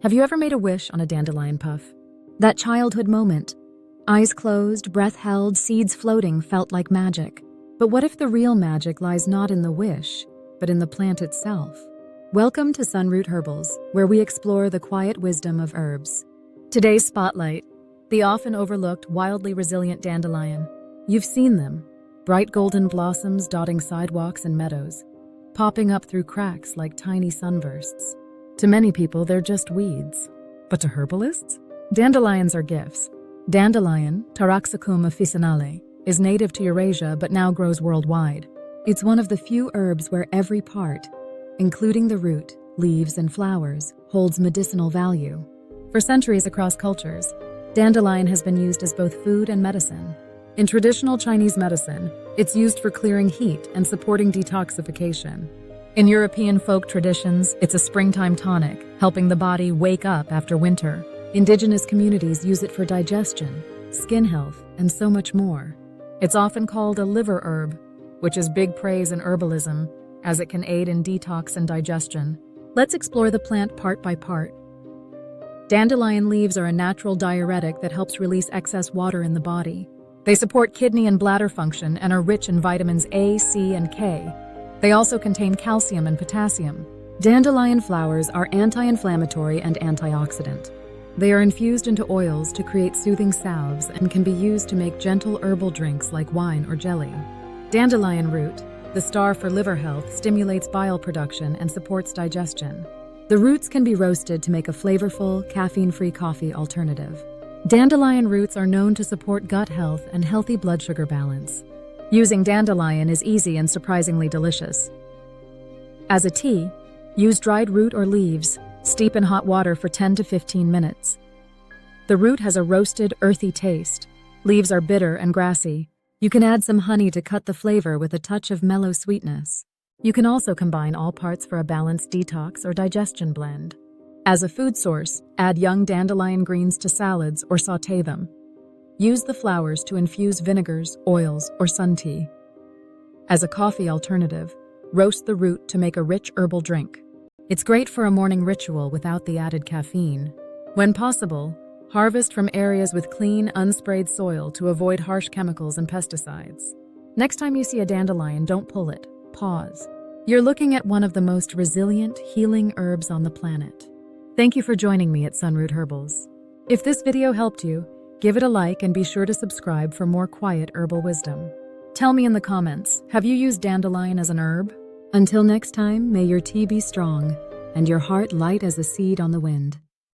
Have you ever made a wish on a dandelion puff? That childhood moment. Eyes closed, breath held, seeds floating felt like magic. But what if the real magic lies not in the wish, but in the plant itself? Welcome to Sunroot Herbals, where we explore the quiet wisdom of herbs. Today's spotlight, the often overlooked, wildly resilient dandelion. You've seen them, bright golden blossoms dotting sidewalks and meadows, popping up through cracks like tiny sunbursts. To many people, they're just weeds. But to herbalists, dandelions are gifts. Dandelion, Taraxacum officinale, is native to Eurasia but now grows worldwide. It's one of the few herbs where every part, including the root, leaves, and flowers, holds medicinal value. For centuries across cultures, dandelion has been used as both food and medicine. In traditional Chinese medicine, it's used for clearing heat and supporting detoxification. In European folk traditions, it's a springtime tonic, helping the body wake up after winter. Indigenous communities use it for digestion, skin health, and so much more. It's often called a liver herb, which is big praise in herbalism, as it can aid in detox and digestion. Let's explore the plant part by part. Dandelion leaves are a natural diuretic that helps release excess water in the body. They support kidney and bladder function and are rich in vitamins A, C, and K. They also contain calcium and potassium. Dandelion flowers are anti-inflammatory and antioxidant. They are infused into oils to create soothing salves and can be used to make gentle herbal drinks like wine or jelly. Dandelion root, the star for liver health, stimulates bile production and supports digestion. The roots can be roasted to make a flavorful, caffeine-free coffee alternative. Dandelion roots are known to support gut health and healthy blood sugar balance. Using dandelion is easy and surprisingly delicious. As a tea, use dried root or leaves, steep in hot water for 10 to 15 minutes. The root has a roasted, earthy taste. Leaves are bitter and grassy. You can add some honey to cut the flavor with a touch of mellow sweetness. You can also combine all parts for a balanced detox or digestion blend. As a food source, add young dandelion greens to salads or sauté them. Use the flowers to infuse vinegars, oils, or sun tea. As a coffee alternative, roast the root to make a rich herbal drink. It's great for a morning ritual without the added caffeine. When possible, harvest from areas with clean, unsprayed soil to avoid harsh chemicals and pesticides. Next time you see a dandelion, don't pull it. Pause. You're looking at one of the most resilient, healing herbs on the planet. Thank you for joining me at Sunroot Herbals. If this video helped you, give it a like and be sure to subscribe for more quiet herbal wisdom. Tell me in the comments, have you used dandelion as an herb? Until next time, may your tea be strong and your heart light as a seed on the wind.